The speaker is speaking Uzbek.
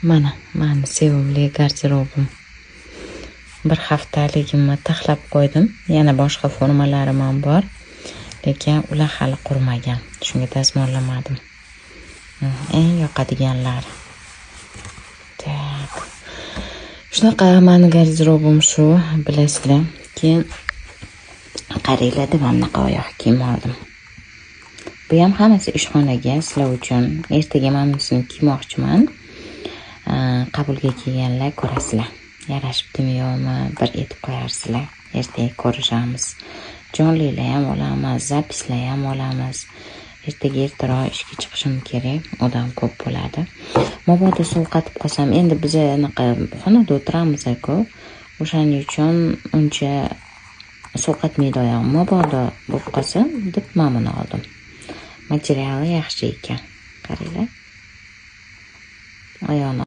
Mana mani sevimli garderobim. Bir haftaligimni taxlab qo'ydim. Yana boshqa formalarim ham bor, lekin ular hali qurmagan. Shunga dazmollamadim. Eng yoqadiganlari. Tak. Shunaqa mani garderobim shu, bilasizlar. Keyin qaranglar, mana oyoq kiyim oldim. Bu ham hammasi ishxonaga, sizlar uchun. Ertaga men bunisini kiymoqchiman. Qabulga kelganlar ko'rasizlar. Yarashibdimi yo'qmi, bir aytib qo'yarsizlar. Ertaga ko'rishamiz. Jonlilar ham olamiz, zapislar ham olamiz. Ertaga ertaroq ishga chiqishim kerak, odam ko'p bo'ladi. Mabodo sovqatib qolsam, endi biz anaqa xonada o'tiramiz-ku. O'shaning uchun uncha sovqatmaydi oyog'im. Mabodo bo'lib qolsa, deb mamuni oldim. Materiali yaxshi ekan. Qaranglar. Oyoqni